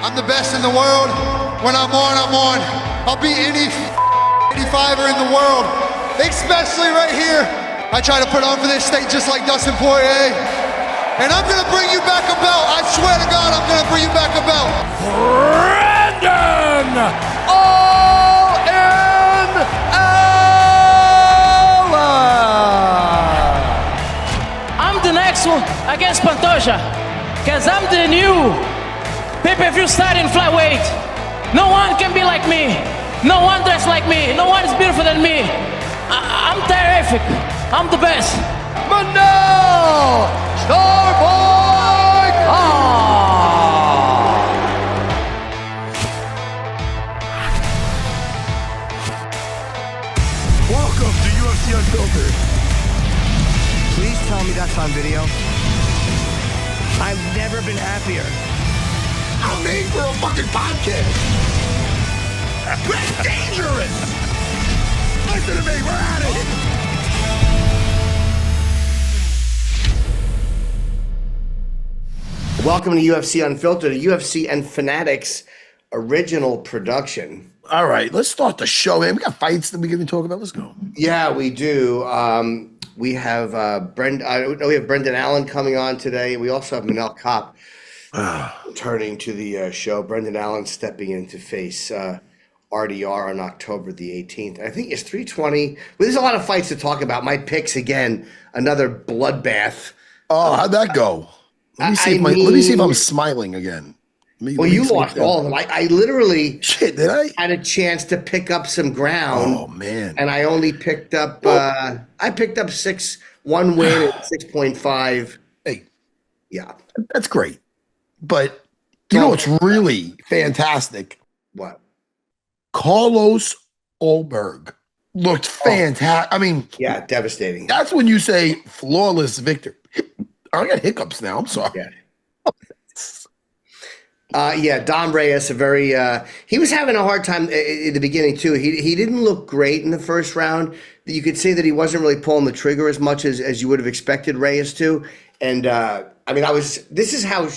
I'm the best in the world. When I'm on, I'm on. I'll beat any 85er in the world, especially right here. I try to put on for this state just like Dustin Poirier. And I'm gonna bring you back a belt. I swear to God, I'm gonna bring you back a belt. Brandon All in I'm the next one against Pantoja, because I'm the new pay-per-view star in flyweight. No one can be like me. No one dressed like me. No one is beautiful than me. I'm terrific. I'm the best. Manel Kape. Welcome to UFC Unfiltered. Please tell me that's on video. I've never been happier. I'm made for a fucking podcast. We're dangerous. Listen to me, we're out of here. Welcome to UFC Unfiltered, a UFC and Fanatics original production. All right, let's start the show, man. We got fights that we can talk about. Let's go. Yeah, we do. We have Brendan Allen coming on today. We also have Manel Kape returning to the show. Brendan Allen stepping in to face RDR on October the 18th. I think it's 320. Well, there's a lot of fights to talk about. My picks, again, another bloodbath. Oh, how'd that go? Let me see if I'm smiling again. Well, you lost all of them. I literally did I? Had a chance to pick up some ground. Oh, man. And I only picked up one win at 6.5. Hey. Yeah. That's great. But you know what's really fantastic? What? Carlos Ulberg looked fantastic. I mean, yeah, devastating. That's when you say flawless victory. I got hiccups now. I'm sorry. Yeah. Dom Reyes, he was having a hard time in the beginning too. He didn't look great in the first round. You could say that he wasn't really pulling the trigger as much as you would have expected Reyes to. And this is how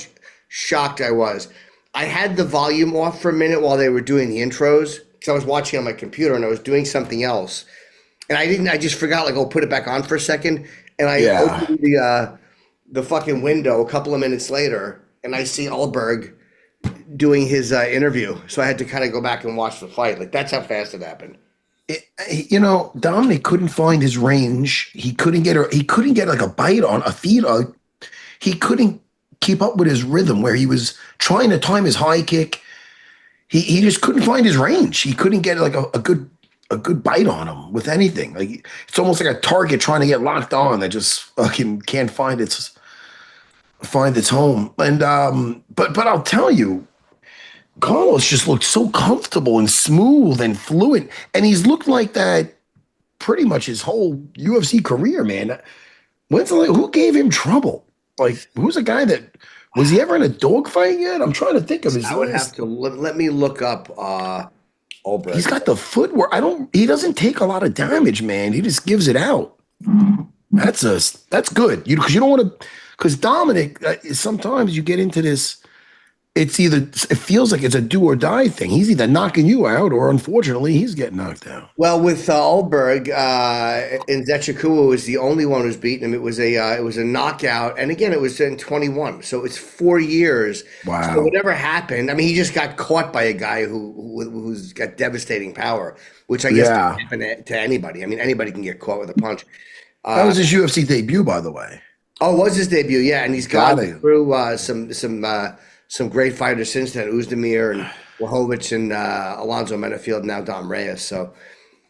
shocked I was. I had the volume off for a minute while they were doing the intros because I was watching on my computer and I was doing something else. And I just forgot, put it back on for a second. And I opened the fucking window a couple of minutes later and I see Ulberg doing his interview. So I had to kind of go back and watch the fight. That's how fast it happened. Dominick couldn't find his range. He couldn't get a bite on a feed on. He couldn't keep up with his rhythm where he was trying to time his high kick. He just couldn't find his range. He couldn't get a good bite on him with anything. It's almost like a target trying to get locked on that just fucking can't find its home. And but I'll tell you, Carlos just looked so comfortable and smooth and fluid, and he's looked like that pretty much his whole UFC career, man. Who gave him trouble? Who's a guy that was he ever in a dogfight yet? I'm trying to think of his. I would have to let me look up Ulberg. He's got the footwork. He doesn't take a lot of damage, man. He just gives it out. That's good. Because you don't want to. Because Dominick, sometimes you get into this. It feels like it's a do or die thing. He's either knocking you out, or unfortunately, he's getting knocked out. Well, with Ulberg, Nzechukwu was the only one who's beaten him. It was a knockout, and again, it was in 21, so it's 4 years. Wow. So whatever happened, he just got caught by a guy who's got devastating power, which I guess can happen to anybody. Anybody can get caught with a punch. That was his UFC debut, by the way. Oh, it was his debut, yeah, and he's gone through some great fighters since then, Uzdemir and Blachowicz and Alonzo Menafield, now Dom Reyes. So,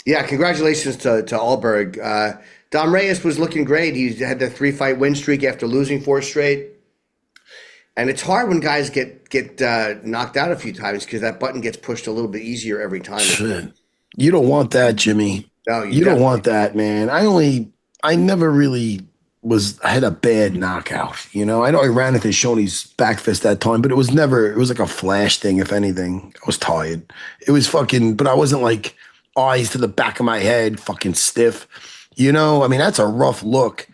yeah, congratulations to Ulberg. Dom Reyes was looking great. He had the 3-fight win streak after losing 4 straight. And it's hard when guys get knocked out a few times because that button gets pushed a little bit easier every time. Shit. You don't want that, Jimmy. No, you don't want that, man. I never really had a bad knockout. I know I ran into Shoney's back fist that time, but it was like a flash thing, if anything. I was tired. It was but I wasn't eyes to the back of my head, fucking stiff. That's a rough look.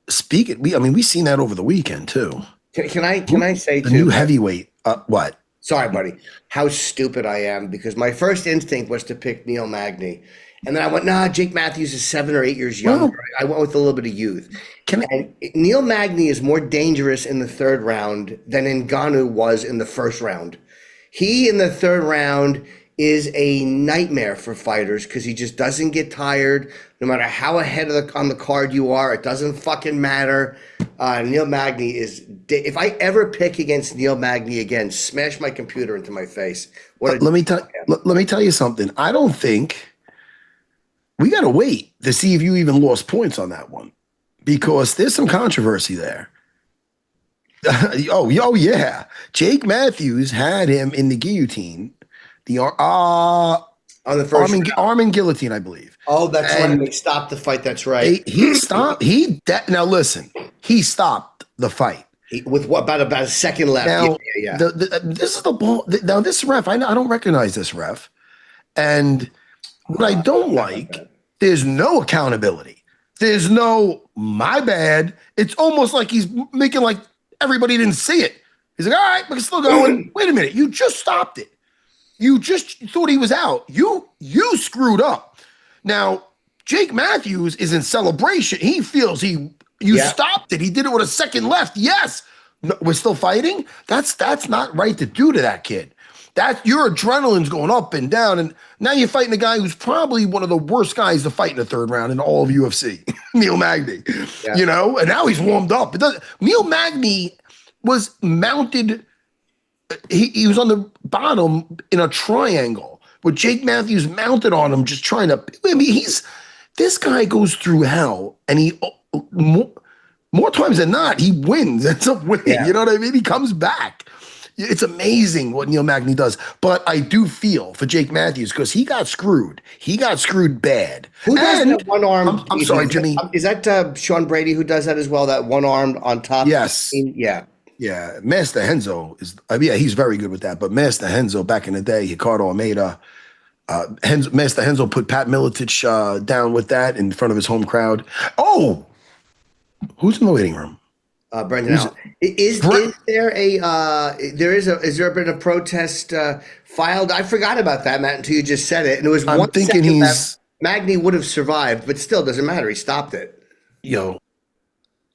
We seen that over the weekend too. Can I say the new heavyweight? What? Sorry, buddy. How stupid I am, because my first instinct was to pick Neil Magny. And then I went, nah, Jake Matthews is 7 or 8 years younger. Well, I went with a little bit of youth. And Neil Magny is more dangerous in the third round than Ngannou was in the first round. He, in the third round, is a nightmare for fighters because he just doesn't get tired. No matter how ahead on the card you are, it doesn't fucking matter. Neil Magny is... If I ever pick against Neil Magny again, smash my computer into my face. Let me tell you something. I don't think... We got to wait to see if you even lost points on that one, because there's some controversy there. Oh, yeah. Jake Matthews had him in the guillotine, on the first arm and guillotine, I believe. Oh, that's right. They stopped the fight. That's right. He stopped. Now listen. He stopped the fight with what about a second left. Now, yeah. This is the ball. Now this ref, I don't recognize this ref, and what I don't like, there's no accountability. There's no, my bad. It's almost like he's making like everybody didn't see it. He's like, all right, but it's still going. Wait a minute. You just stopped it. You just thought he was out. You screwed up. Now, Jake Matthews is in celebration. He feels you stopped it. He did it with a second left. Yes. No, we're still fighting? That's not right to do to that kid. Your adrenaline's going up and down, and now you're fighting a guy who's probably one of the worst guys to fight in the third round in all of UFC, Neil Magny. Yeah. You know, and now he's warmed up. Neil Magny was mounted. He was on the bottom in a triangle with Jake Matthews mounted on him, just trying to. I mean, this guy goes through hell, and he more times than not he wins. Ends up winning. Yeah. You know what I mean? He comes back. It's amazing what Neil Magny does. But I do feel for Jake Matthews because he got screwed. He got screwed bad. Who does that one arm? I'm sorry, Jimmy. Is that Sean Brady who does that as well? That one armed on top? Yes. Yeah. Yeah. Master Henzo is, he's very good with that. But Master Henzo back in the day, Ricardo Almeida, Master Henzo put Pat Miletich down with that in front of his home crowd. Oh, who's in the waiting room? Brandon Allen. Is there been a protest filed? I forgot about that, Matt, until you just said it. And it was I'm thinking Magny would have survived, but still doesn't matter. He stopped it. Yo,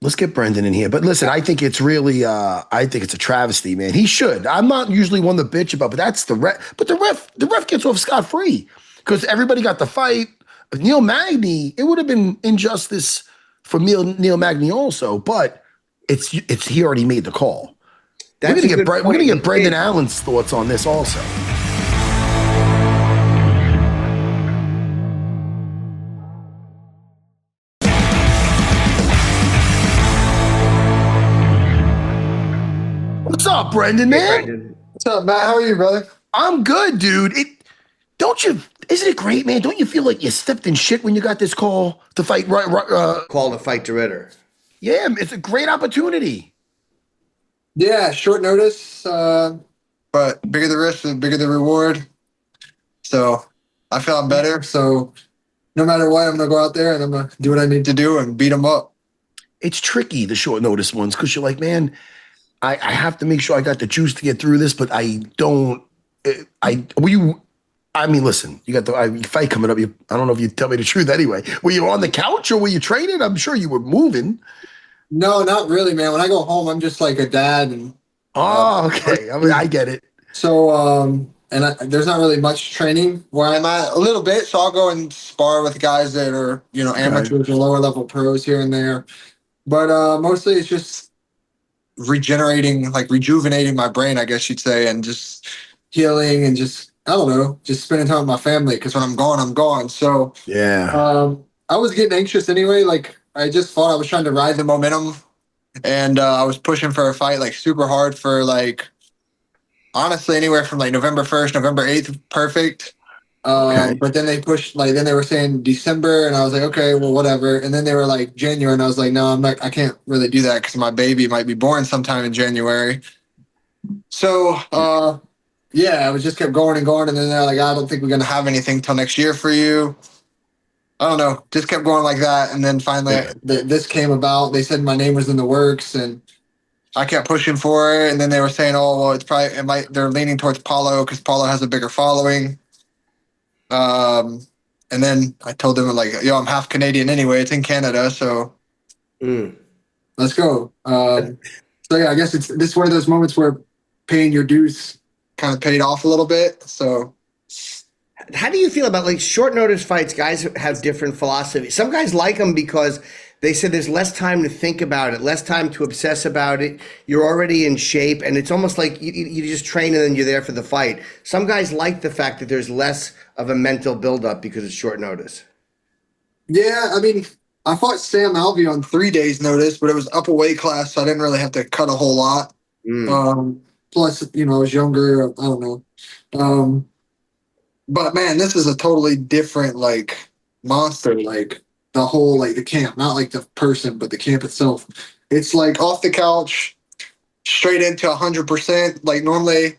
let's get Brendan in here. But listen, I think it's really I think it's a travesty, man. He should. I'm not usually one to bitch about, but that's the ref. But the ref gets off scot-free because everybody got the fight. Neil Magny, it would have been injustice for Neil Magny also, but it's he already made the call. We're gonna get Brendan Allen's thoughts on this also. What's up, Brendan, man? Hey, Brendan. What's up, Matt? How are you, brother? I'm good, dude. Isn't it great, man? Don't you feel like you stepped in shit when you got this call to fight? Call to fight de Ridder. Yeah, it's a great opportunity. Yeah, short notice, but bigger the risk, the bigger the reward. So I feel I'm better. So no matter what, I'm going to go out there and I'm going to do what I need to do and beat them up. It's tricky, the short notice ones, because you're like, man, I have to make sure I got the juice to get through this, but I don't. Listen, you got the fight coming up. I don't know if you tell me the truth anyway. Were you on the couch or were you training? I'm sure you were moving. No, not really, man. When I go home, I'm just like a dad. And okay. I get it. So, there's not really much training where I'm at. A little bit, so I'll go and spar with guys that are, amateurs or lower level pros here and there. But mostly it's just rejuvenating my brain, I guess you'd say, and just healing and just, I don't know, just spending time with my family. Because when I'm gone, I'm gone. So yeah, I was getting anxious anyway. Like I just thought I was trying to ride the momentum, and I was pushing for a fight like super hard for like honestly anywhere from like November 1st, November 8th, perfect. Okay. But then they pushed then they were saying December, and I was like, okay, well whatever. And then they were like January, and I was like, no, I can't really do that because my baby might be born sometime in January. So yeah, I was just kept going and going, and then they're like, I don't think we're gonna have anything till next year for you. I don't know, just kept going like that, and then finally this came about. They said my name was in the works, and I kept pushing for it, and then they were saying, "Oh, well, they're leaning towards Paulo because Paulo has a bigger following." And then I told them like, "Yo, I'm half Canadian anyway. It's in Canada, so let's go." So yeah, I guess this is one of those moments where paying your dues kind of paid off a little bit. So, how do you feel about like short notice fights? Guys have different philosophies. Some guys like them because they said there's less time to think about it, less time to obsess about it. You're already in shape, and it's almost like you just train and then you're there for the fight. Some guys like the fact that there's less of a mental buildup because it's short notice. Yeah, I mean, I fought Sam Alvey on 3 days' notice, but it was up a weight class, so I didn't really have to cut a whole lot. Plus, I was younger. I don't know. But man, this is a totally different like monster. Like the whole the camp, not like the person, but the camp itself. It's like off the couch, straight into 100%. Like normally,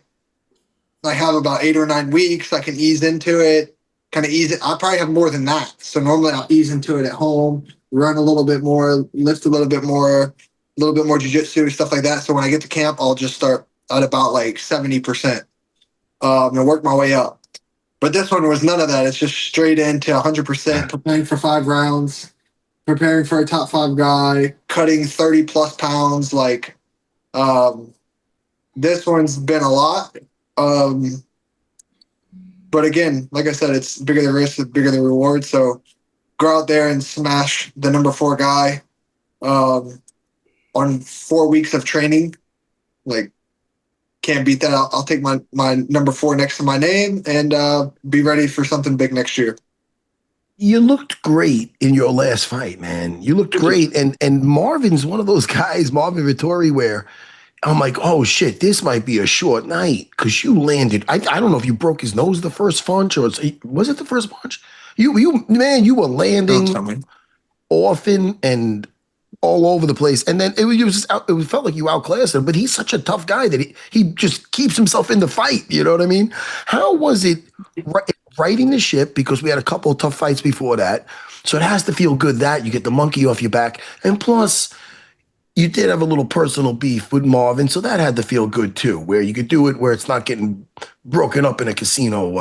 I have about 8 or 9 weeks. I can ease into it, kind of ease it. I probably have more than that. So normally I'll ease into it at home, run a little bit more, lift a little bit more jiu-jitsu, stuff like that. So when I get to camp, I'll just start at about like 70% and work my way up. But this one was none of that. It's just straight into 100%, preparing for 5 rounds, preparing for a top 5 guy, cutting 30 plus pounds. Like, this one's been a lot. But again, like I said, it's bigger the risk, the bigger the reward. So go out there and smash the number 4 guy on 4 weeks of training. Like, can't beat that. I'll take my number 4 next to my name and be ready for something big next year. You looked great in your last fight, man. You looked great. And Marvin's one of those guys, Marvin Vittori, where I'm like, oh shit, this might be a short night because you landed. I don't know if you broke his nose the first punch or was it the first punch? You were landing often and all over the place. And then it felt like you outclassed him, but he's such a tough guy that he just keeps himself in the fight. You know what I mean? How was it righting the ship? Because we had a couple of tough fights before that. So it has to feel good that you get the monkey off your back. And plus, you did have a little personal beef with Marvin, so that had to feel good too, where you could do it where it's not getting broken up in a casino.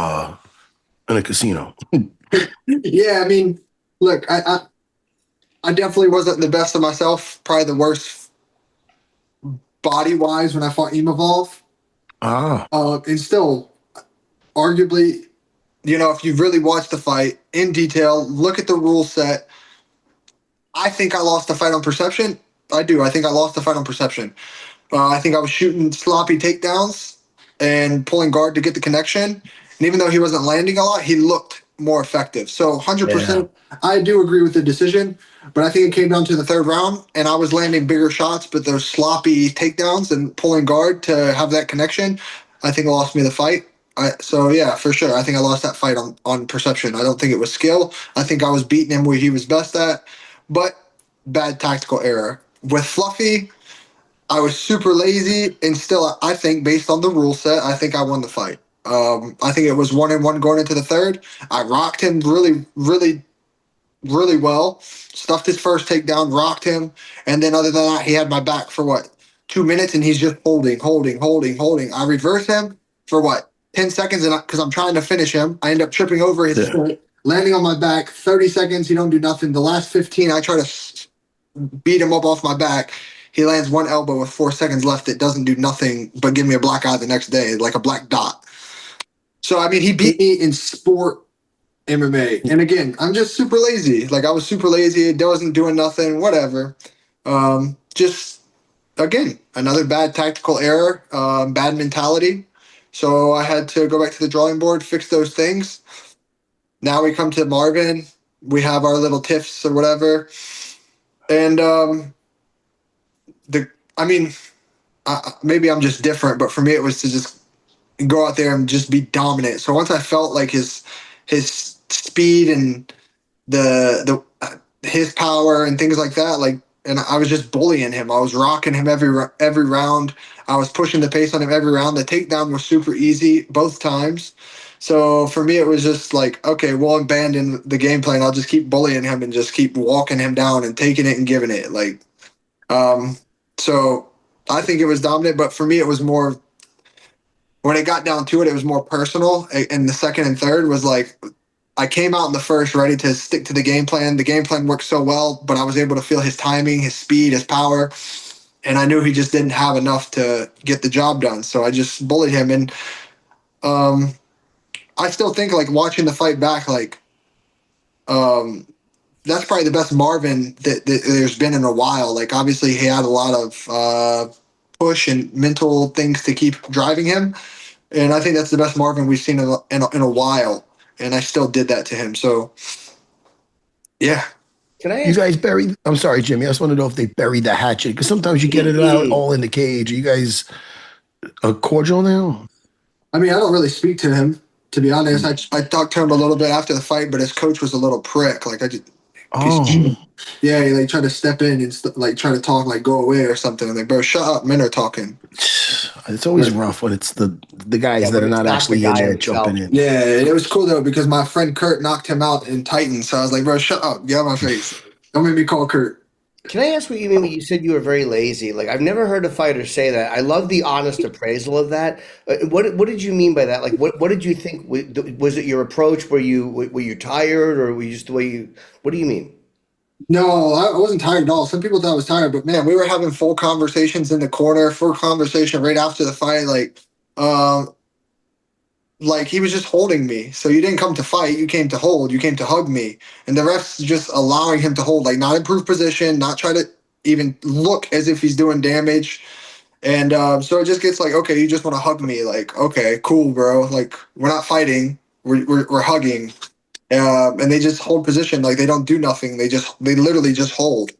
Yeah, I mean, look, I definitely wasn't the best of myself. Probably the worst body-wise when I fought Imavov. And still, arguably, if you really watch the fight in detail, look at the rule set, I think I lost the fight on perception. I do. I think I lost the fight on perception. I think I was shooting sloppy takedowns and pulling guard to get the connection. And even though he wasn't landing a lot, he looked more effective. So 100%, I do agree with the decision. But I think it came down to the 3rd round, and I was landing bigger shots, but those sloppy takedowns and pulling guard to have that connection, I think it lost me the fight. So, yeah, for sure. I think I lost that fight on perception. I don't think it was skill. I think I was beating him where he was best at, but bad tactical error. With Fluffy, I was super lazy, and still, I think, based on the rule set, I think I won the fight. I think it was 1-1 going into the 3rd. I rocked him really, really, really well. Stuffed his first takedown, rocked him, and then other than that, he had my back for 2 minutes, and he's just holding. I reverse him for 10 seconds, and because I'm trying to finish him, I end up tripping over his foot, landing on my back. 30 seconds, he don't do nothing. The last 15, I try to beat him up off my back. He lands 1 elbow with 4 seconds left. It doesn't do nothing but give me a black eye the next day, like a black dot. So, I mean, he beat me in sport MMA. And again, I'm just super lazy. Like, I was super lazy. It wasn't doing nothing, whatever. Just, again, another bad tactical error, bad mentality. So I had to go back to the drawing board, fix those things. Now we come to Marvin. We have our little tiffs or whatever. And maybe I'm just different, but for me it was to just go out there and just be dominant. So once I felt like his speed and his power and things like that, and I was just bullying him. I was rocking him every round. I was pushing the pace on him every round. The takedown was super easy both times. So for me, it was just like, okay, we'll abandon the game plan. I'll just keep bullying him and just keep walking him down and taking it and giving it. So I think it was dominant, but for me, it was more. When it got down to it, it was more personal. And the second and third was like, I came out in the first ready to stick to the game plan. The game plan worked so well, but I was able to feel his timing, his speed, his power. And I knew he just didn't have enough to get the job done. So I just bullied him. And I still think, like, watching the fight back, like, that's probably the best Marvin that there's been in a while. Like, obviously, he had a lot of push and mental things to keep driving him. And I think that's the best Marvin we've seen in a while. And I still did that to him. So, yeah. Can I ask You guys buried? I'm sorry, Jimmy. I just want to know if they buried the hatchet, because sometimes you get it out all in the cage. Are you guys cordial now? I mean, I don't really speak to him, to be honest. I talked to him a little bit after the fight, but his coach was a little prick. Like, yeah, he like tried to step in and like try to talk, like go away or something. I'm like, bro, shut up. Men are talking. It's always rough when it's the guys that are not actually in there jumping in. Yeah, it was cool though because my friend Kurt knocked him out in Titan. So I was like, bro, shut up. Get out of my face. Don't make me call Kurt. Can I ask what you mean when you said you were very lazy? Like, I've never heard a fighter say that. I love the honest appraisal of that. What did you mean by that? Like, what did you think? Was it your approach? Were you tired, or were you just the way you? What do you mean? No, I wasn't tired at all. Some people thought I was tired, but man, we were having full conversations in the corner, full conversation right after the fight. Like he was just holding me. So you didn't come to fight, you came to hold, you came to hug me. And the ref's just allowing him to hold, like not improve position, not try to even look as if he's doing damage. And so it just gets like, okay, you just want to hug me. Like, okay, cool, bro. Like, we're not fighting, we're hugging. And they just hold position, like they don't do nothing. They literally just hold.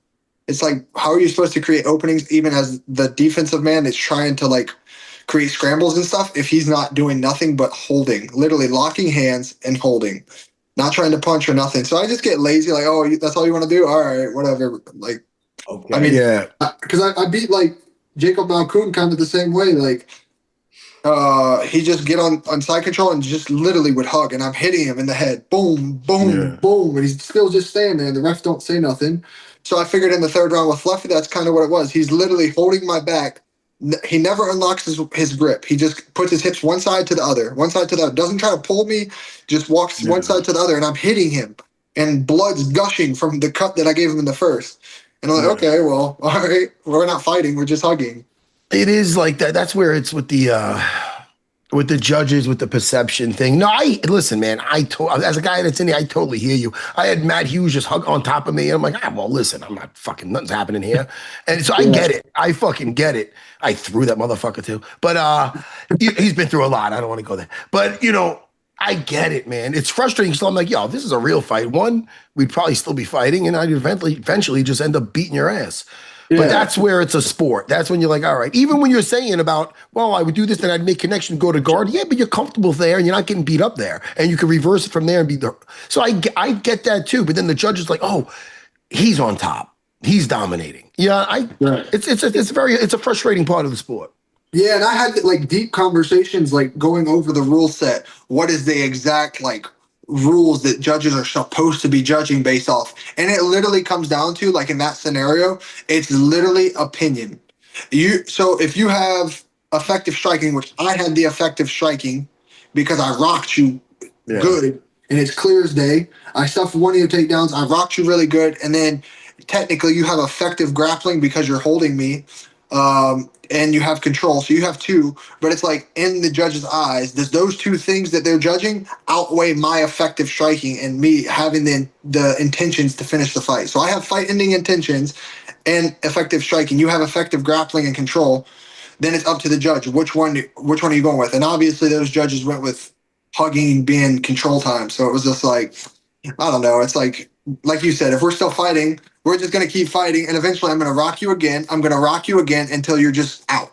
It's like, how are you supposed to create openings even as the defensive man is trying to like create scrambles and stuff if he's not doing nothing but holding, literally locking hands and holding, not trying to punch or nothing. So I just get lazy, like, oh, that's all you want to do? All right, whatever. Like, okay. I mean, yeah, because I beat like Jacob Malkoun kind of the same way. Like, he just get on side control and just literally would hug, and I'm hitting him in the head, boom, boom, boom, and he's still just staying there. The ref don't say nothing. So I figured in the third round with Fluffy, that's kind of what it was. He's literally holding my back. He never unlocks his grip. He just puts his hips one side to the other. Doesn't try to pull me, just walks one side to the other, and I'm hitting him, and blood's gushing from the cut that I gave him in the first. And I'm like, okay, well, all right, we're not fighting, we're just hugging. It is like that. That's where it's with the judges, with the perception thing. No, listen, man. As a guy that's in there, I totally hear you. I had Matt Hughes just hug on top of me, and I'm like, well, listen, I'm not fucking, nothing's happening here. And so I get it. I fucking get it. I threw that motherfucker too, but he's been through a lot. I don't want to go there, but I get it, man. It's frustrating. So I'm like, yo, this is a real fight. One, we'd probably still be fighting, and I'd eventually just end up beating your ass. Yeah. But that's where it's a sport. That's when you're like, all right. Even when you're saying about, well, I would do this and I'd make connection, go to guard. Yeah, but you're comfortable there and you're not getting beat up there. And you can reverse it from there and be there. So I get that too. But then the judge is like, oh, he's on top. He's dominating. Yeah, it's a frustrating part of the sport. Yeah, and I had like deep conversations, like going over the rule set. What is the exact like rules that judges are supposed to be judging based off? And it literally comes down to, like in that scenario, it's literally opinion. So if you have effective striking, which I had the effective striking because I rocked you good, and it's clear as day. I suffered one of your takedowns, I rocked you really good, and then technically you have effective grappling because you're holding me. And you have control, so you have two, but it's like in the judge's eyes, does those two things that they're judging outweigh my effective striking and me having the intentions to finish the fight? So I have fight-ending intentions and effective striking. You have effective grappling and control. Then it's up to the judge. Which one are you going with? And obviously those judges went with hugging being control time. So it was just like, I don't know. It's like you said, if we're still fighting, we're just going to keep fighting, and eventually I'm going to rock you again. I'm going to rock you again until you're just out.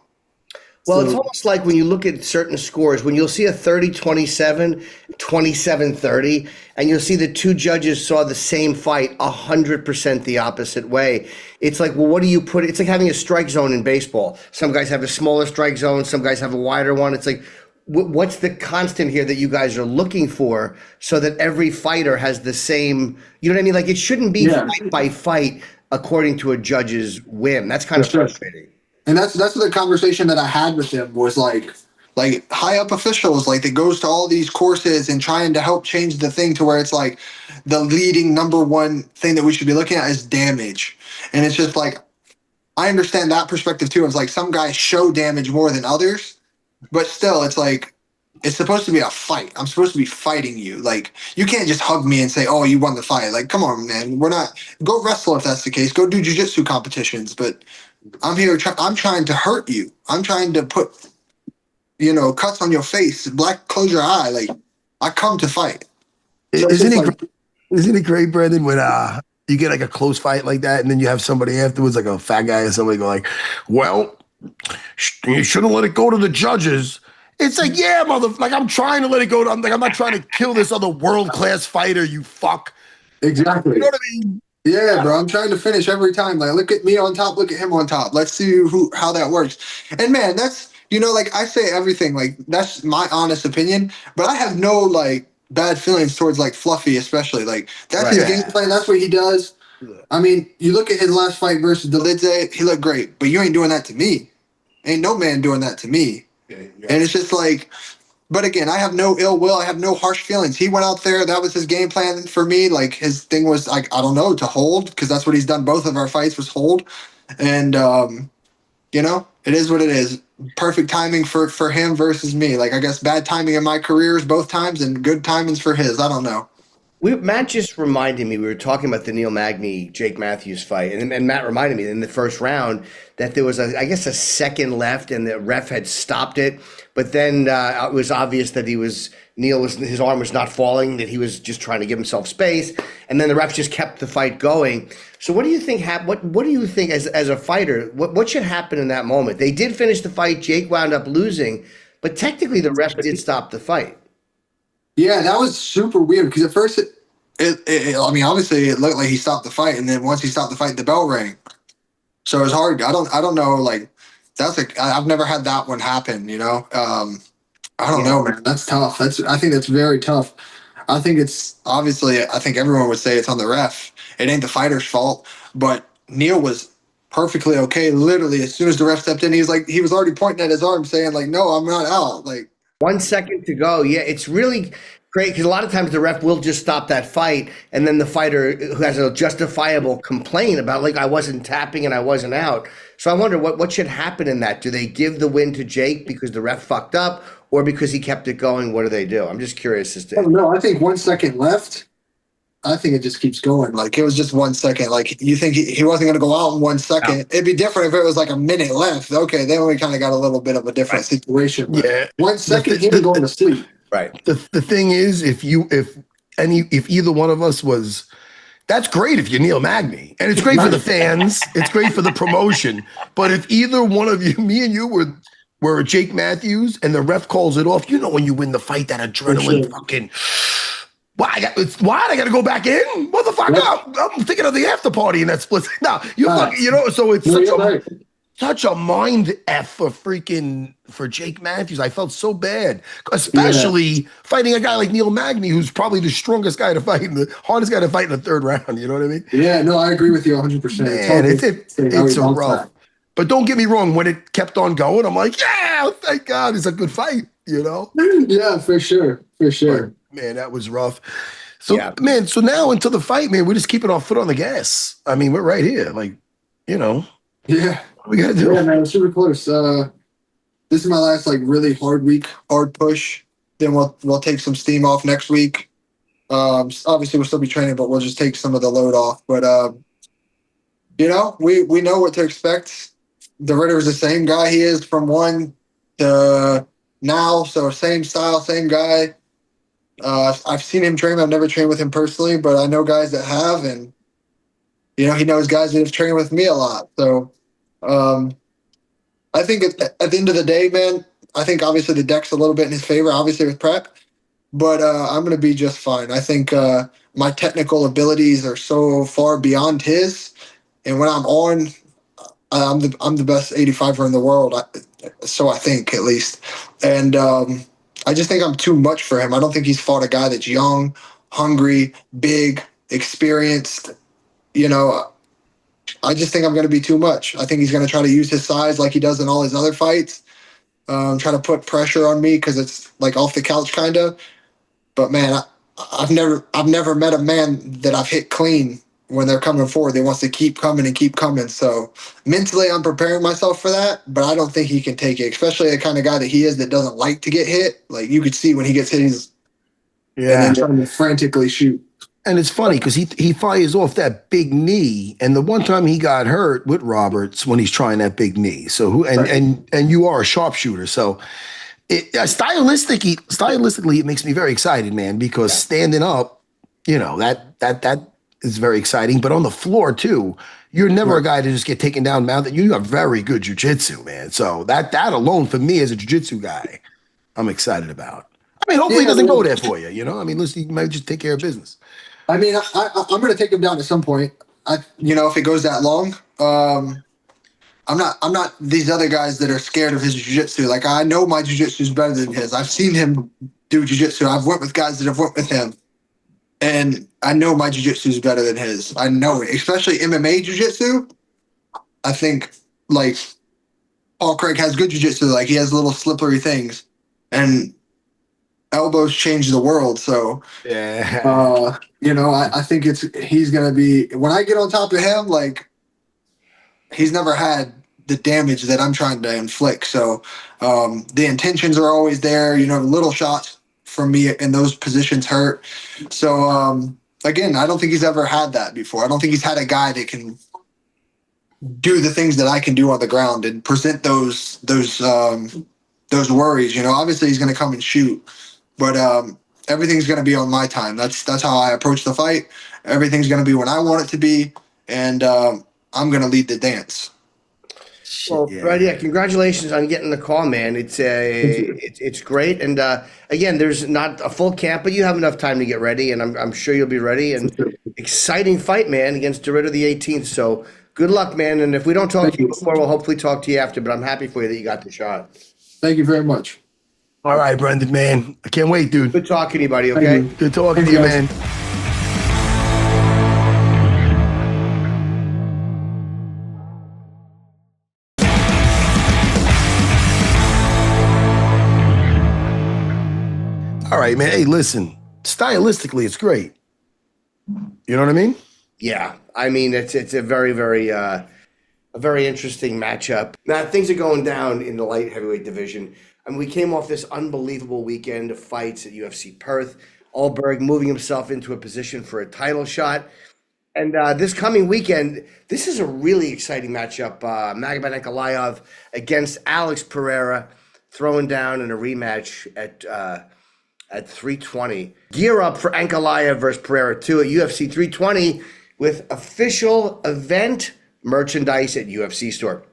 Well, it's almost like when you look at certain scores, when you'll see a 30-27, 27-30, and you'll see the two judges saw the same fight 100% the opposite way. It's like, well, what do you put? It's like having a strike zone in baseball. Some guys have a smaller strike zone. Some guys have a wider one. It's like, what's the constant here that you guys are looking for so that every fighter has the same, you know what I mean? Like, it shouldn't be fight by fight according to a judge's whim. That's kind of frustrating. And that's the conversation that I had with him was like high up officials, like that goes to all these courses and trying to help change the thing to where it's like the leading number one thing that we should be looking at is damage. And it's just like, I understand that perspective too. It's like some guys show damage more than others, but still it's like, it's supposed to be a fight. I'm supposed to be fighting you. Like, you can't just hug me and say, oh, you won the fight. Like, come on, man. We're not, go wrestle if that's the case. Go do jiu-jitsu competitions. But I'm here, I'm trying to hurt you. I'm trying to put, cuts on your face, close your eye. Like, I come to fight. So Isn't it great, Brandon, when you get like a close fight like that and then you have somebody afterwards, like a fat guy or somebody go like, well, you should have let it go to the judges. It's like, yeah, like I'm trying to let it go. I'm not trying to kill this other world-class fighter, you fuck. Exactly. You know what I mean? Yeah, bro. I'm trying to finish every time. Like, look at me on top, look at him on top. Let's see how that works. And man, that's, like I say everything, like that's my honest opinion, but I have no like bad feelings towards like Fluffy, especially. Like that's his game plan. That's what he does. I mean, you look at his last fight versus Delidze, he looked great, but you ain't doing that to me. Ain't no man doing that to me. And it's just like, but again, I have no ill will. I have no harsh feelings. He went out there. That was his game plan for me. Like his thing was like, I don't know, to hold, because that's what he's done. Both of our fights was hold. And, it is what it is. Perfect timing for him versus me. Like, I guess bad timing in my careers both times and good timings for his. I don't know. Matt just reminded me, we were talking about the Neil Magny, Jake Matthews fight, and Matt reminded me in the first round that there was, a second left and the ref had stopped it, but then it was obvious that his arm was not falling, that he was just trying to give himself space, and then the ref just kept the fight going. So what do you think what do you think as a fighter, what should happen in that moment? They did finish the fight, Jake wound up losing, but technically the ref did stop the fight. Yeah, that was super weird because at first obviously it looked like he stopped the fight, and then once he stopped the fight, the bell rang. So it was hard. I don't know. Like I've never had that one happen. I don't know, man. That's tough. I think that's very tough. I think it's obviously. I think everyone would say it's on the ref. It ain't the fighter's fault. But Neil was perfectly okay. Literally, as soon as the ref stepped in, he was already pointing at his arm, saying like, "No, I'm not out." Like 1 second to go. Yeah, it's really great because a lot of times the ref will just stop that fight, and then the fighter who has a justifiable complaint about like I wasn't tapping and I wasn't out. So I wonder what should happen in that. Do they give the win to Jake because the ref fucked up, or because he kept it going? What do they do? I'm just curious as to. I don't know. I think 1 second left. I think it just keeps going. Like it was just 1 second. Like you think he wasn't going to go out in 1 second. No. It'd be different if it was like a minute left. Okay, then we kind of got a little bit of a different situation. But yeah, 1 second he was going to sleep. Right. The thing is, if either one of us was, that's great if you're Neil Magny, and it's great for the fans, it's great for the promotion. But if either one of you, me and you, were Jake Matthews, and the ref calls it off, when you win the fight, that adrenaline fucking. Why I got to go back in, motherfucker? I'm thinking of the after party in that split. No, so it's such a mind F for Jake Matthews. I felt so bad, especially fighting a guy like Neil Magny, who's probably the strongest guy to fight, the hardest guy to fight in the third round. You know what I mean? Yeah, no, I agree with you 100%. Man, it's a rough. But don't get me wrong, when it kept on going, I'm like, yeah, thank God, it's a good fight, Yeah, for sure. But, man, that was rough. So, man, so now until the fight, man, we're just keeping our foot on the gas. I mean, we're right here, like, Yeah. What we got to do? Yeah, man, super close. This is my last, like, really hard push. Then we'll take some steam off next week. Obviously, we'll still be training, but we'll just take some of the load off. But, we know what to expect. The Ridder is the same guy he is from one to now, so same style, same guy. I've seen him train. I've never trained with him personally, but I know guys that have, and he knows guys that have trained with me a lot. So I think at the end of the day, man, I think obviously the deck's a little bit in his favor, obviously with prep, but I'm going to be just fine. I think my technical abilities are so far beyond his, and when I'm on, I'm the best 85er in the world. So I think, at least, and I just think I'm too much for him. I don't think he's fought a guy that's young, hungry, big, experienced. I just think I'm going to be too much. I think he's going to try to use his size like he does in all his other fights. Try to put pressure on me because it's like off the couch kind of. But man, I've never met a man that I've hit clean when they're coming forward. They wants to keep coming and keep coming. So mentally, I'm preparing myself for that, but I don't think he can take it, especially the kind of guy that he is that doesn't like to get hit. Like you could see when he gets hit, he's and then trying to frantically shoot. And it's funny because he fires off that big knee, and the one time he got hurt with Roberts when he's trying that big knee. So and you are a sharpshooter, so stylistically it makes me very excited, man. Because standing up, that is very exciting. But on the floor too, you're never a guy to just get taken down, mounted. You have very good jiu-jitsu, man. So that alone for me as a jiu-jitsu guy, I'm excited about. I mean, hopefully he doesn't go there for you. I mean, listen, you might just take care of business. I mean, I'm going to take him down at some point. If it goes that long, I'm not these other guys that are scared of his jiu-jitsu. Like, I know my jiu-jitsu is better than his. I've seen him do jiu-jitsu. I've worked with guys that have worked with him, and I know my jiu-jitsu is better than his. I know it, especially MMA jiu-jitsu. I think like Paul Craig has good jiu-jitsu. Like he has little slippery things, and elbows change the world. So I think he's gonna be, when I get on top of him, like he's never had the damage that I'm trying to inflict. So the intentions are always there. Little shots from me in those positions hurt. So again, I don't think he's ever had that before. I don't think he's had a guy that can do the things that I can do on the ground and present those worries. Obviously he's gonna come and shoot. But everything's going to be on my time. That's how I approach the fight. Everything's going to be when I want it to be, and I'm going to lead the dance. Well, Brad, congratulations on getting the call, man. It's great. And again, there's not a full camp, but you have enough time to get ready, and I'm sure you'll be ready. And exciting fight, man, against de Ridder the 18th. So good luck, man. And if we don't talk to you before, we'll hopefully talk to you after. But I'm happy for you that you got the shot. Thank you very much. All right, Brandon, man. I can't wait, dude. Good talking to you, buddy, okay? Good talking to you, man. All right, man. Hey, listen. Stylistically, it's great. You know what I mean? Yeah. I mean, it's a very, very a very interesting matchup. Now, things are going down in the light heavyweight division. I mean, we came off this unbelievable weekend of fights at UFC Perth. Ulberg moving himself into a position for a title shot. And this coming weekend, this is a really exciting matchup. Magomed Ankalaev against Alex Pereira, throwing down in a rematch at 320. Gear up for Ankalaev versus Pereira 2 at UFC 320 with official event merchandise at UFC Store.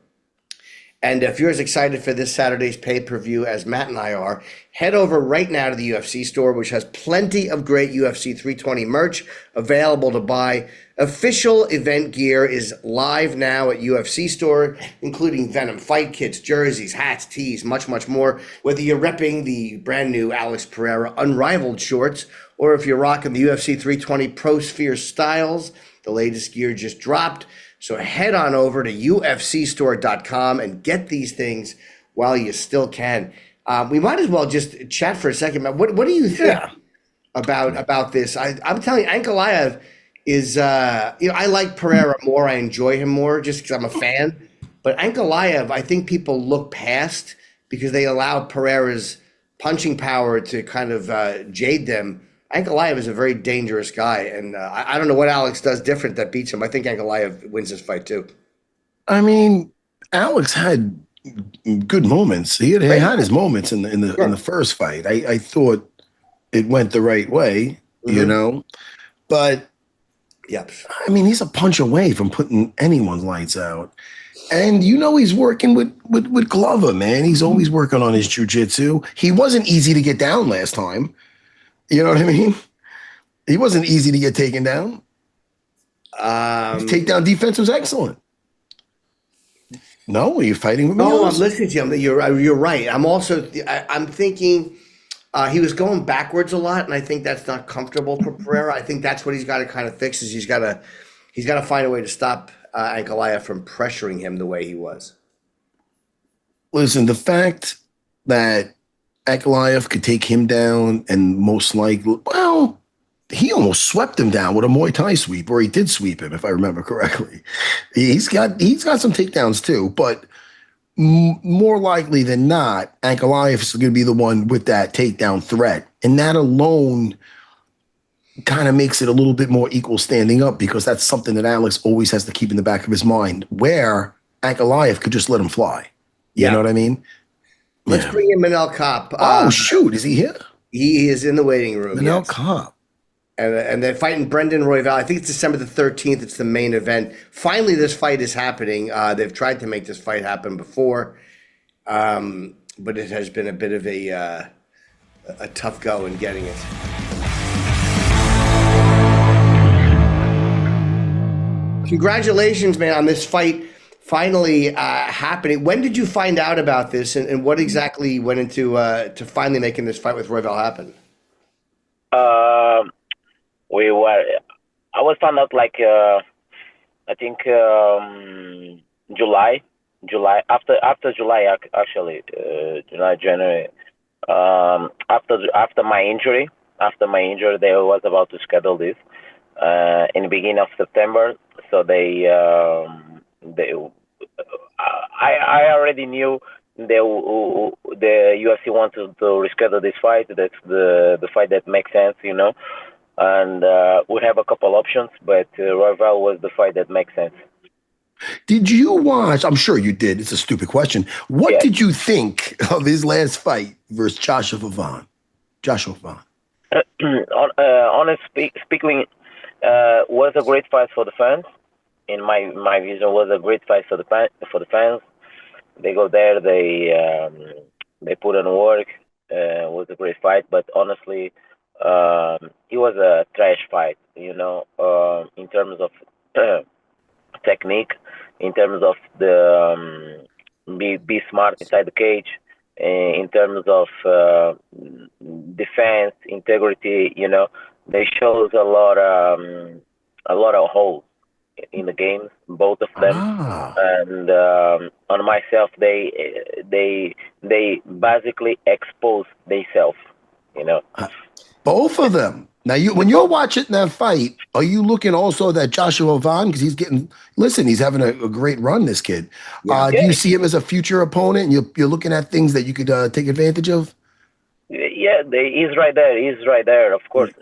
And if you're as excited for this Saturday's pay-per-view as Matt and I are, head over right now to the UFC Store, which has plenty of great UFC 320 merch available to buy. Official event gear is live now at UFC Store, including Venom fight kits, jerseys, hats, tees, much, much more. Whether you're repping the brand new Alex Pereira Unrivaled shorts, or if you're rocking the UFC 320 Pro Sphere styles, the latest gear just dropped. So head on over to ufcstore.com and get these things while you still can. We might as well just chat for a second. What do you think about this? I'm telling you, Ankalaev is, I like Pereira more. I enjoy him more just because I'm a fan. But Ankalaev, I think people look past because they allow Pereira's punching power to kind of jade them. Ankalaev is a very dangerous guy, and I don't know what Alex does different that beats him. I think Ankalaev wins this fight too. I mean, Alex had good moments. He had his moments in the first fight. I thought it went the right way, but I mean, he's a punch away from putting anyone's lights out. And he's working with Glover, man. He's always working on his jiu-jitsu. He wasn't easy to get down last time. You know what I mean? He wasn't easy to get taken down. His takedown defense was excellent. No, are you fighting with me? No, I'm listening to him. You're right. I'm thinking he was going backwards a lot, and I think that's not comfortable for Pereira. I think that's what he's got to kind of fix. Is he's got to find a way to stop Ankalaev from pressuring him the way he was? Listen, the fact that Ankalaev could take him down and most likely, well, he almost swept him down with a Muay Thai sweep, or he did sweep him, if I remember correctly. He's got some takedowns too, but more likely than not, Ankalaev is going to be the one with that takedown threat. And that alone kind of makes it a little bit more equal standing up, because that's something that Alex always has to keep in the back of his mind, where Ankalaev could just let him fly. You know what I mean? Let's bring in Manel Kape. Oh, shoot. Is he here? He is in the waiting room. Manel Kape. And they're fighting Brandon Royval. I think it's December the 13th. It's the main event. Finally, this fight is happening. They've tried to make this fight happen before, but it has been a bit of a tough go in getting it. Congratulations, man, on this fight finally happening. When did you find out about this, and what exactly went into to finally making this fight with Royval happen? I was found out like I think July after July actually, July, January, after my injury they was about to schedule this in the beginning of September. So I already knew the UFC wanted to reschedule this fight. That's the fight that makes sense, you know. And we have a couple options, but Royval was the fight that makes sense. Did you watch? I'm sure you did. It's a stupid question. What did you think of his last fight versus Joshua Vaughn? Honestly speaking, was a great fight for the fans. In my vision, was a great fight for the fans. They go there, they put in work. It was a great fight, but honestly, it was a trash fight. You know, in terms of technique, in terms of the be smart inside the cage, in terms of defense, integrity. You know, they shows a lot of holes in the games, both of them. And on myself, they basically expose themselves. You know, both of them. Now, when you're watching that fight, are you looking also at Joshua Vaughn? Because he's having a great run, this kid. Do you see him as a future opponent, and you're looking at things that you could take advantage of? Yeah, he's right there. He's right there. Of course,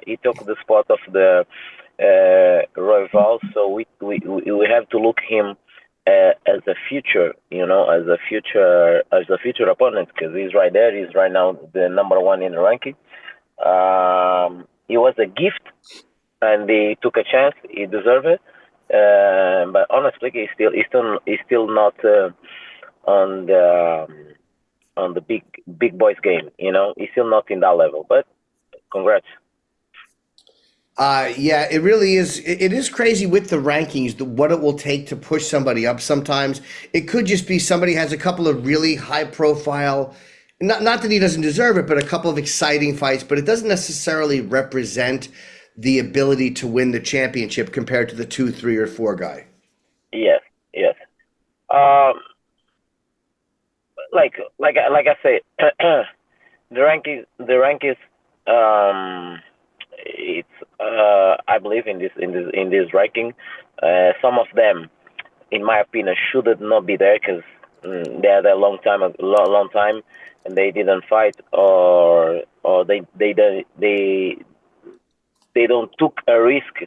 he took the spot of the Royval, so we have to look him as a future, you know, as a future opponent, because he's right there. He's right now the number one in the ranking. He was a gift, and he took a chance. He deserved it. But honestly, he's still not on the big boys game. You know, he's still not in that level. But congrats. Yeah, it really is. It is crazy with the rankings, what it will take to push somebody up. Sometimes it could just be somebody has a couple of really high profile, not that he doesn't deserve it, but a couple of exciting fights, but it doesn't necessarily represent the ability to win the championship compared to the 2, 3, or 4 guy. Yes. Like I say, the rankings. It's I believe in this ranking. Some of them, in my opinion, should not be there because they had a long time, and they didn't fight, or they don't took a risk.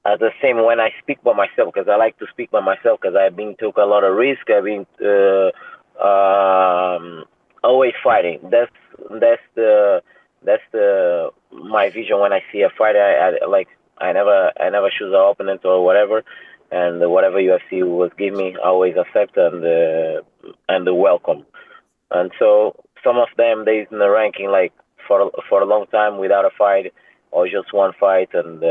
As the same when I speak by myself, because I like to speak by myself, because I've been took a lot of risk. I've been always fighting. That's my vision when I see a fight. I never choose an opponent or whatever, and whatever UFC was give me, I always accept and welcome. And so some of them they in the ranking like for a long time without a fight or just one fight, and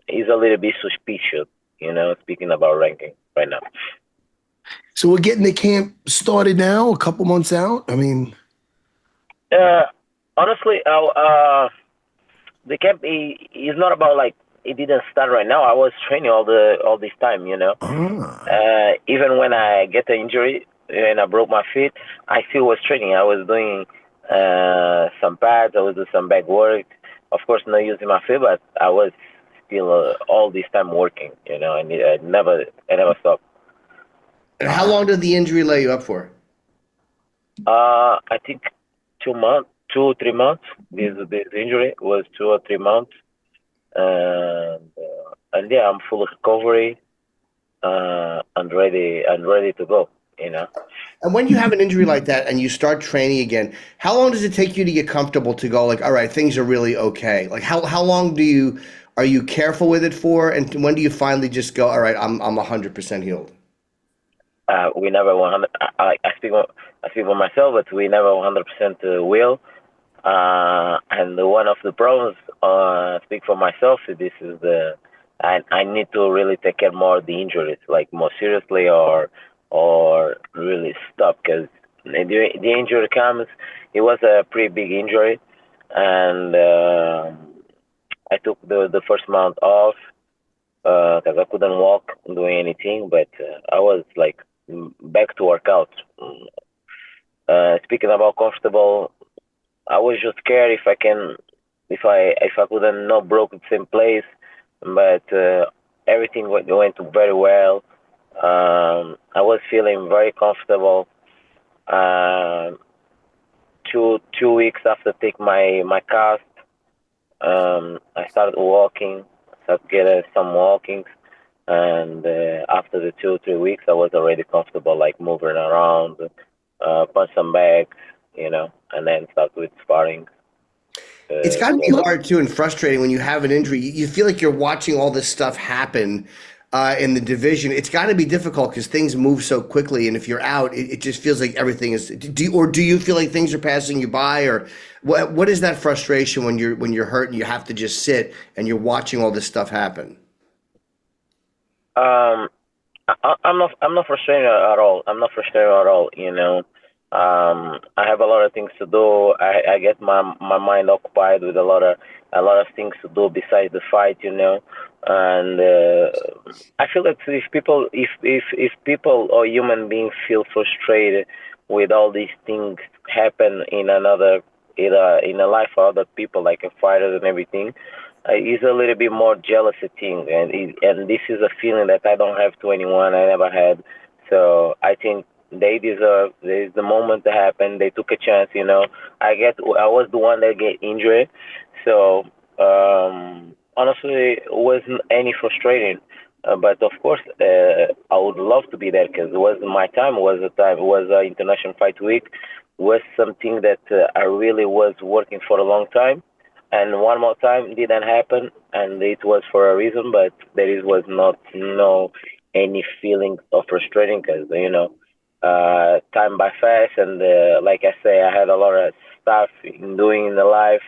it's a little bit suspicious, you know, speaking about ranking right now. So we're getting the camp started now, a couple months out. I mean, honestly, the camp is not about like it didn't start right now. I was training all this time, you know. Even when I get an injury and I broke my feet, I still was training. I was doing some pads. I was doing some back work. Of course, not using my feet, but I was still all this time working, you know. And I never stopped. And how long did the injury lay you up for? I think 2 months, 2 or 3 months. This injury was 2 or 3 months, and yeah, I'm full of recovery, and ready to go. You know. And when you have an injury like that and you start training again, how long does it take you to get comfortable to go like, all right, things are really okay? Like how long are you careful with it for, and when do you finally just go, all right, I'm 100% healed? We never 100. I speak for myself, but we never 100% will. And one of the problems, speak for myself, this is I need to really take care more of the injuries, like more seriously, or really stop, because the injury comes. It was a pretty big injury, and I took the first month off because I couldn't walk, doing anything, but I was like back to workout. Speaking about comfortable, I was just scared if I couldn't not broke the same place, but everything went very well. I was feeling very comfortable. 2 weeks after take my cast, I started walking, started getting some walkings, and after the 2 or 3 weeks, I was already comfortable, like moving around, punch some bags, you know, and then start with sparring. It's got to be hard too and frustrating when you have an injury. You feel like you're watching all this stuff happen in the division. It's got to be difficult because things move so quickly, and if you're out, it just feels like everything is. Do you feel like things are passing you by, or what is that frustration when you're hurt and you have to just sit and you're watching all this stuff happen? I'm not frustrated at all. I'm not frustrated at all. You know, I have a lot of things to do. I get my mind occupied with a lot of things to do besides the fight. You know, and I feel that if people or human beings feel frustrated with all these things happen in a life of other people, like a fighter and everything. It's a little bit more jealousy thing, and this is a feeling that I don't have to anyone. I never had, so I think they deserve. There's the moment to happen. They took a chance, you know. I was the one that get injured, so honestly, it wasn't any frustrating. But of course, I would love to be there because it was my time. It was International Fight Week. Was something that I really was working for a long time. And one more time didn't happen, and it was for a reason. But there was not any feeling of frustrating because you know time by fast, and like I say, I had a lot of stuff doing in the life,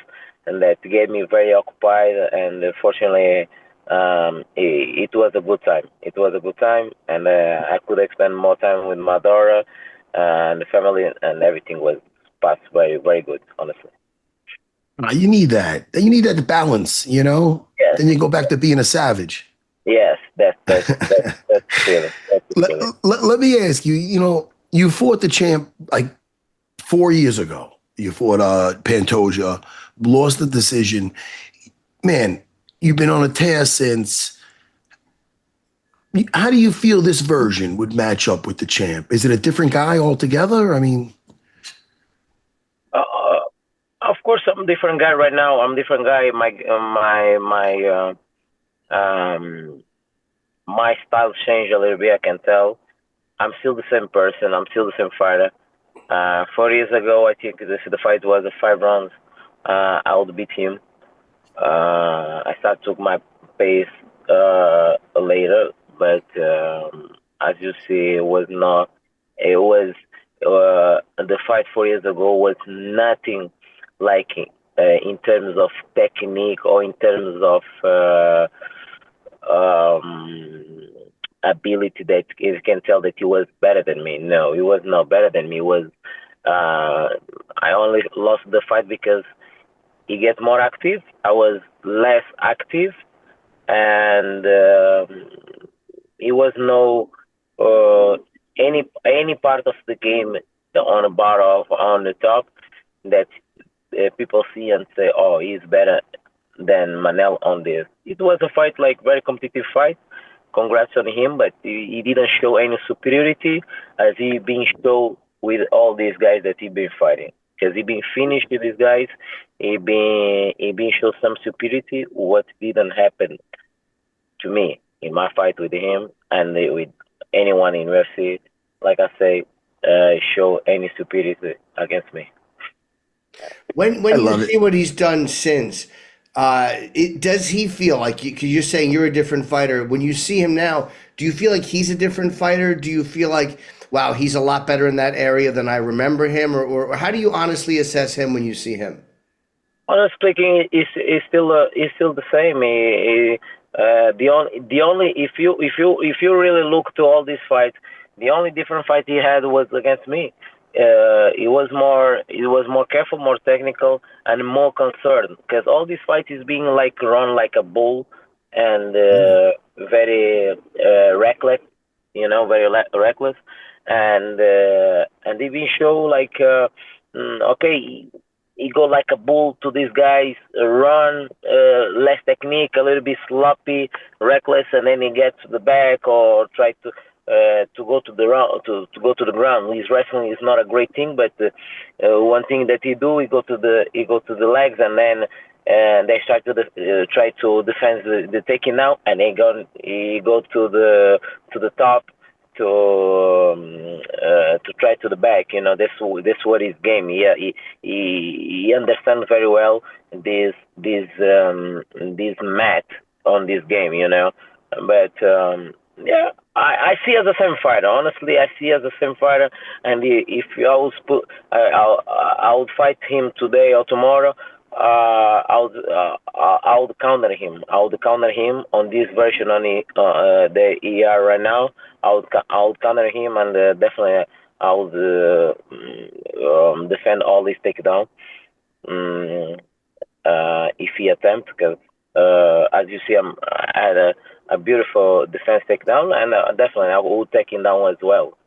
and that gave me very occupied. And fortunately, it was a good time. It was a good time, and I could spend more time with my daughter and the family, and everything was passed very, very good, honestly. You need that. You need that balance, you know? Yes. Then you go back to being a savage. Yes, that's the feeling. Let me ask you, you know, you fought the champ like 4 years ago. You fought Pantoja, lost the decision. Man, you've been on a tear since. How do you feel this version would match up with the champ? Is it a different guy altogether? I mean... Of course, I'm a different guy right now. I'm a different guy. My style changed a little bit. I can tell. I'm still the same person. I'm still the same fighter. 4 years ago, I think the fight was a 5 rounds. I would beat him. I started to my pace later, but as you see, it was not. It was the fight 4 years ago was nothing like in terms of technique or in terms of ability that you can tell that he was better than me. No, he was not better than me. It was I only lost the fight because he gets more active. I was less active, and it was no any part of the game on the bottom on the top that people see and say, oh, he's better than Manel on this. It was a fight, like very competitive fight. Congrats on him, but he didn't show any superiority as he been shown with all these guys that he been fighting. Because he been finished with these guys, he been show some superiority, what didn't happen to me in my fight with him and with anyone in UFC. Like I say, show any superiority against me. When you see what he's done since, does he feel like, because you're saying you're a different fighter, when you see him now, do you feel like he's a different fighter? Do you feel like, wow, he's a lot better in that area than I remember him? Or how do you honestly assess him when you see him? Honestly speaking, he's still the same. The only if you really look to all these fights, the only different fight he had was against me. It was more careful, more technical, and more concerned, because all these fights is being like run like a bull and very reckless, very reckless, and they been show like okay, he go like a bull to these guys, run, less technique, a little bit sloppy, reckless, and then he gets to the back or try to go to the ground. To go to the ground. His wrestling is not a great thing, but one thing that he do, he go to the legs, and then they start to try to defend the taking out, and he go to the top to try to the back. That's what his game. Yeah, he understands very well this mat on this game. But yeah, I see as the same fighter. Honestly, I see as the same fighter. And if I was I would fight him today or tomorrow. I would counter him. I would counter him on this version on the ER right now. I would counter him, and definitely I would defend all these takedown if he attempts. Because as you see, I had a beautiful defense takedown, and definitely I would take him down as well.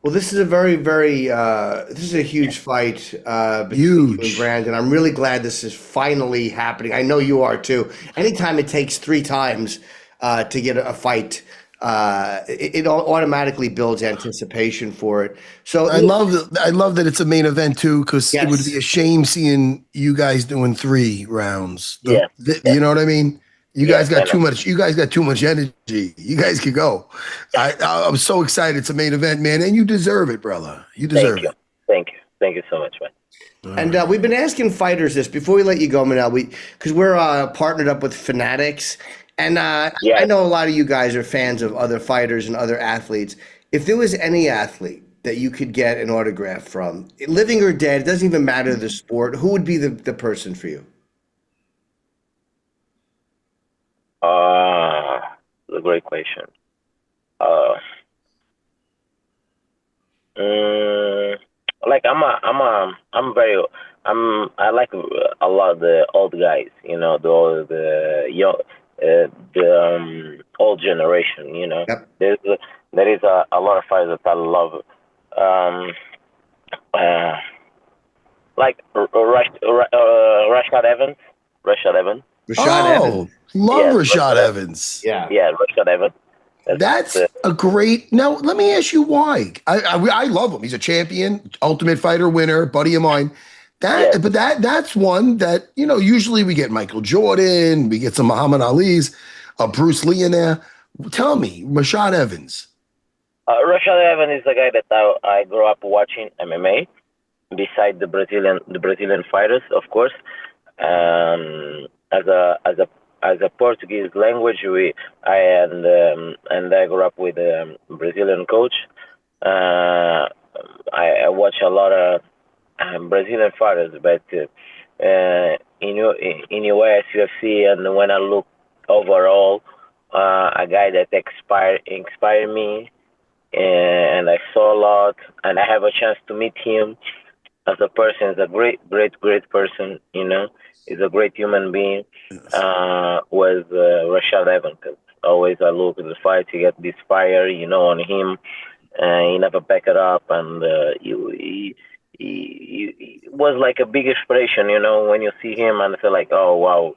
Well, this is a very, very this is a huge fight between you and Brandon. I'm really glad this is finally happening. I know you are too. Anytime it takes 3 times to get a fight, it automatically builds anticipation for it. So I love that it's a main event too, because it would be a shame seeing you guys doing 3 rounds. You know what I mean? You guys got too much. You guys got too much energy. You guys could go. I'm so excited. It's a main event, man, and you deserve it, brother. You deserve it. Thank you so much, man. And we've been asking fighters this before we let you go, Manel. Because we're partnered up with Fanatics, and I know a lot of you guys are fans of other fighters and other athletes. If there was any athlete that you could get an autograph from, living or dead, it doesn't even matter the sport, who would be the person for you? That's a great question. Like I like a lot of the old guys, the young, the old generation, Yep. There is a lot of fighters that I love, like Rashad Evans. Rashad Evans. Love Rashad Evans. Yeah, Rashad Evans. That's a great. Now let me ask you why. I love him. He's a champion, Ultimate Fighter winner, buddy of mine. But that's one that usually we get Michael Jordan, we get some Muhammad Ali's, Bruce Lee in there. Tell me, Rashad Evans. Rashad Evans is the guy that I grew up watching MMA, beside the Brazilian fighters, of course. As a Portuguese language, I grew up with a Brazilian coach. I watch a lot of Brazilian fighters, but in US UFC, and when I look overall, a guy that inspired me, and I saw a lot, and I have a chance to meet him. as a person, is a great person. You know, he's a great human being. Was Rashad Evans. 'Cause always I look at the fight, he got this fire, you know, on him. He never back it up, and he was like a big inspiration, you know, when you see him and feel like, oh wow,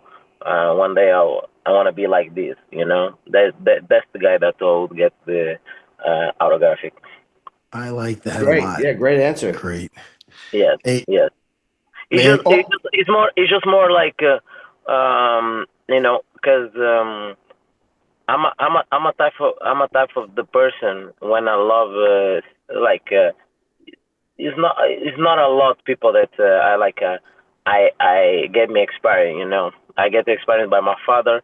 one day I want to be like this, you know. That's the guy that will get the autographic. I like that Great. a lot. Yeah, great answer. Great. Yes, Hey, yes. man, It's just more like you know, because I'm a type of the person when I love like it's not a lot of people that I like I get me expiring, you know. I get expired by my father.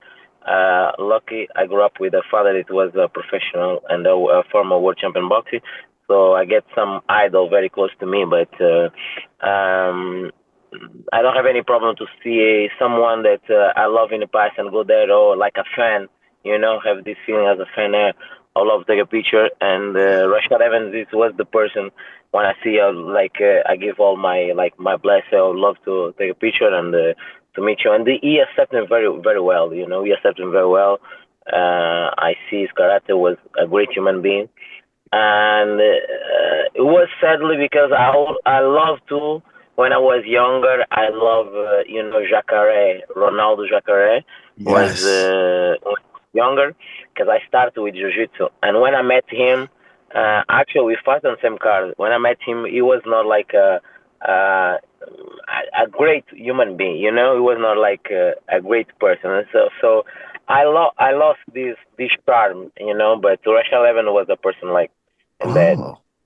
Lucky I grew up with a father that was a professional and a former world champion boxing, so I get some idol very close to me. But I don't have any problem to see someone that I love in the past and go there, or like a fan, you know, have this feeling as a fan. I love to take a picture, and Rashad Evans was the person when I see I give all my my blessing. I would love to take a picture and to meet you. And he accepted him very well. You know, he accepted him very well. I see his character was a great human being, and it was sadly because I love to. When I was younger, I love you know, Jacare, Ronaldo Jacare was younger, because I started with jiu-jitsu, and when I met him, actually we fought on the same card. When I met him, he was not like a great human being, you know. He was not like a great person, and so I lost this charm, you know. But Rashad Evans was a person like that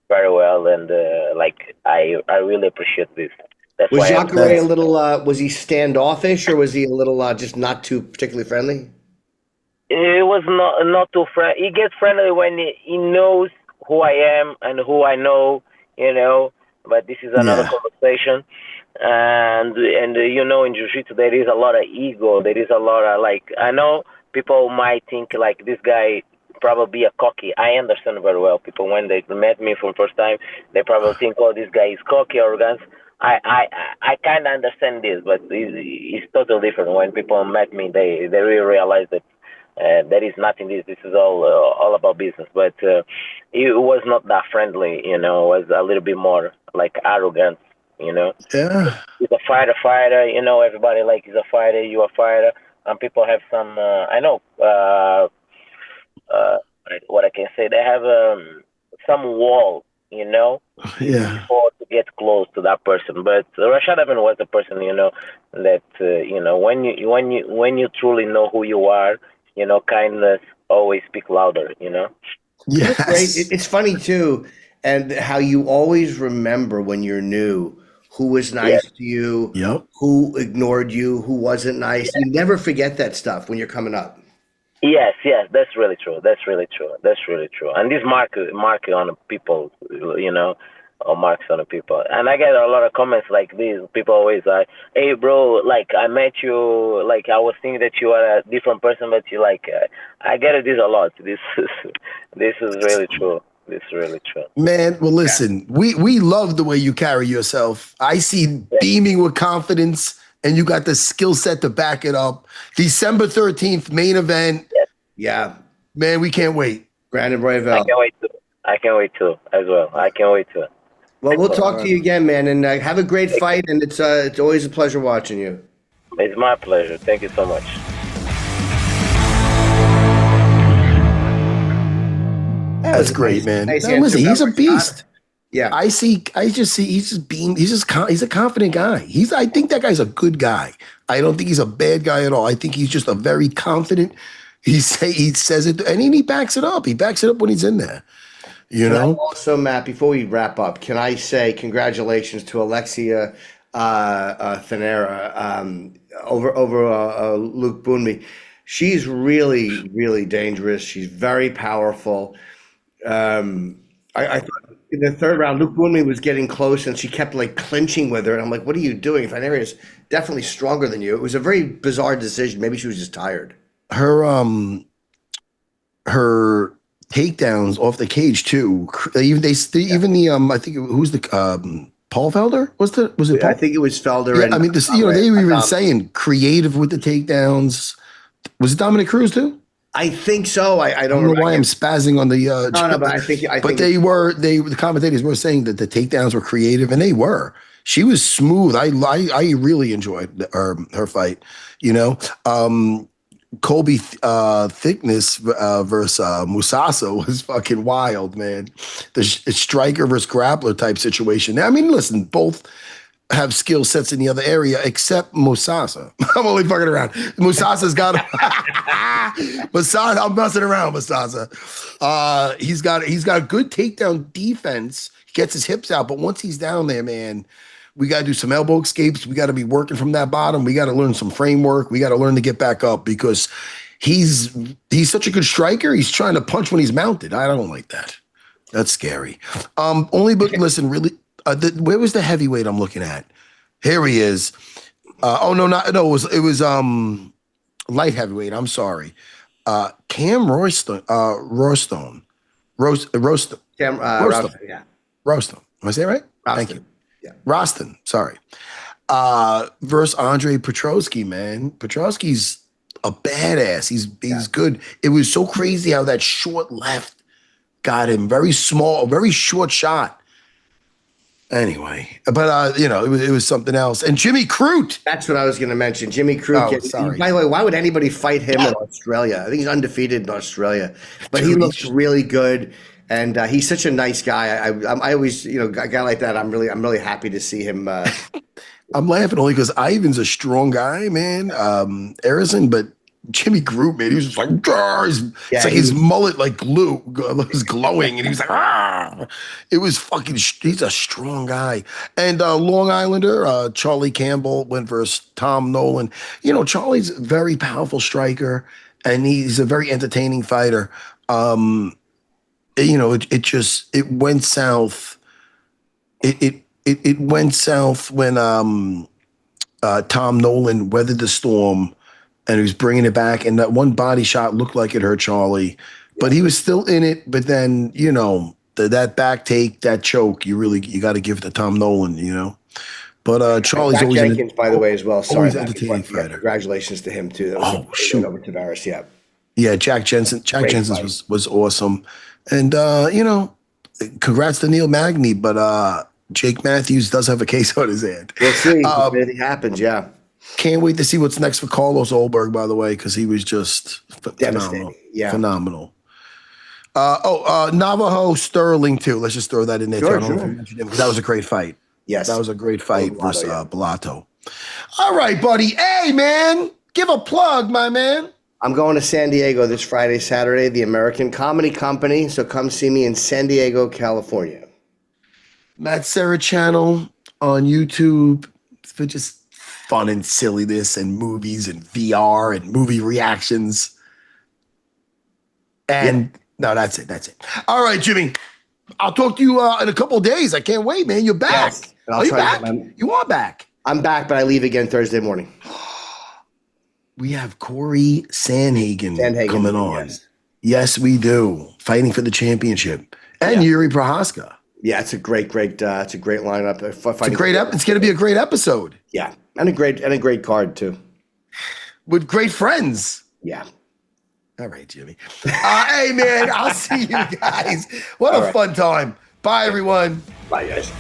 very well, and like I really appreciate this. That's Was why Jacare a little? Was he standoffish, or was he a little just not too particularly friendly? It was not too friendly. He gets friendly when he knows who I am and who I know, you know. But this is another conversation. And you know, in jiu-jitsu there is a lot of ego. There is a lot of I know people might think like this guy probably a cocky. I understand very well. People when they met me for the first time, they probably think, oh, this guy is cocky, arrogant. I kind of understand this, but it's totally different. When people met me, they really realize that there is nothing. This is all about business. But it was not that friendly, you know. It was a little bit more like arrogant, you know. Yeah. He's a fighter. You know, everybody he's a fighter. You a fighter, and people have some. I know. What I can say, they have some wall, you know, before to get close to that person. But Rashad Evans was the person, you know, that you know, when you truly know who you are, you know, kindness always speak louder, you know. Yes. Great. It's funny too, and how you always remember when you're new who was nice to you, who ignored you, who wasn't nice. You never forget that stuff when you're coming up. Yes, that's really true. And this mark on people, you know, or marks on the people. And I get a lot of comments like this. People always like, hey, bro, like, I met you, like, I was thinking that you are a different person, but you like, I get this a lot. This is really true. This is really true. Man, well, listen, we love the way you carry yourself. I see beaming with confidence, and you got the skill set to back it up. December 13th, main event. Yeah. Man, we can't wait. Brandon Royval. I can't wait to as well. I can't wait to. Well, we'll talk to you again, man, and have a great fight, and it's always a pleasure watching you. It's my pleasure. Thank you so much. That's great, man. Nice listen, he's a beast. Yeah. I just see he's just being, he's a confident guy. I think that guy's a good guy. I don't think he's a bad guy at all. I think he's just a very confident. He says it, and he backs it up. He backs it up when he's in there. You know. Also, Matt, before we wrap up, can I say congratulations to Alexia Thanera over Luke Bunmi. She's really, really dangerous. She's very powerful. I thought in the third round, Luke Bunmi was getting close, and she kept like clinching with her. And I'm like, "What are you doing? Thanera is definitely stronger than you." It was a very bizarre decision. Maybe she was just tired. Her takedowns off the cage too. Even the I think who's the Paul Felder? Was it Paul? I think it was Felder. Yeah, and I mean, this, they were even saying creative with the takedowns. Was it Dominick Cruz too? I think so. I don't know why I'm spazzing on the. No, but I think. But the commentators were saying that the takedowns were creative, and they were. She was smooth. I really enjoyed her fight. Colby Thickness versus Musasa was fucking wild, man. The striker versus grappler type situation. I mean, listen, both have skill sets in the other area except Musasa. I'm only fucking around. Musasa's got Musasa. I'm messing around, Musasa. He's got good takedown defense. He gets his hips out, but once he's down there, man, we got to do some elbow escapes. We got to be working from that bottom. We got to learn some framework. We got to learn to get back up because he's such a good striker. He's trying to punch when he's mounted. I don't like that. That's scary. Listen, really. Where was the heavyweight I'm looking at? Here he is. It was light heavyweight. I'm sorry. Cam Royston. Royston. Cam Royston. Yeah. Royston. Am I saying it right? Roston. Thank you. Yeah. Roston. Sorry. Versus Andre Petrosky, man. Petrosky's a badass. He's good. It was so crazy how that short left got him. Very small, very short shot. Anyway, but it was something else. And Jimmy Crute. That's what I was going to mention. Jimmy Crute. Oh, sorry. By the way, why would anybody fight him in Australia? I think he's undefeated in Australia, but he looks really good, and he's such a nice guy. I always, a guy like that. I'm really happy to see him. I'm laughing only because Ivan's a strong guy, man. Harrison, but Jimmy Crute, man, he was just like, it's like his mullet like glue was glowing, and he was like, Argh! It was fucking. He's a strong guy. And Long Islander, Charlie Campbell went versus Tom Nolan. Charlie's a very powerful striker, and he's a very entertaining fighter. It went south. It went south when Tom Nolan weathered the storm. And he was bringing it back, and that one body shot looked like it hurt Charlie, but he was still in it. But then, that back take, that choke, you got to give it to Tom Nolan, But Charlie's always Jenkins, by the way, as well. Sorry, entertaining fighter. Congratulations to him too. That was over Tavares, yeah. Yeah, Jack Jensen. Jack Jensen was awesome, and congrats to Neil Magny. But Jake Matthews does have a case on his hand. We'll see if anything happens. Yeah. Can't wait to see what's next for Carlos Ulberg, by the way, because he was just phenomenal. Yeah. Phenomenal. Navajo Sterling, too. Let's just throw that in there. Sure. That was a great fight. Yes. That was a great fight versus Bellato. All right, buddy. Hey, man. Give a plug, my man. I'm going to San Diego this Friday, Saturday, the American Comedy Company. So come see me in San Diego, California. Matt Serra channel on YouTube for just fun and silliness and movies and VR and movie reactions. And no, that's it. All right, Jimmy. I'll talk to you in a couple of days. I can't wait, man. You're back. Yes, Are you back? You are back. I'm back, but I leave again Thursday morning. We have Corey Sandhagen coming on. Yes, we do. Fighting for the championship. And Yuri Prohaska. Yeah, it's a great lineup. It's going to be a great episode. Yeah, and a great card too, with great friends. Yeah. All right, Jimmy. Hey, man, I'll see you guys. What a fun time. Bye, everyone. Bye, guys.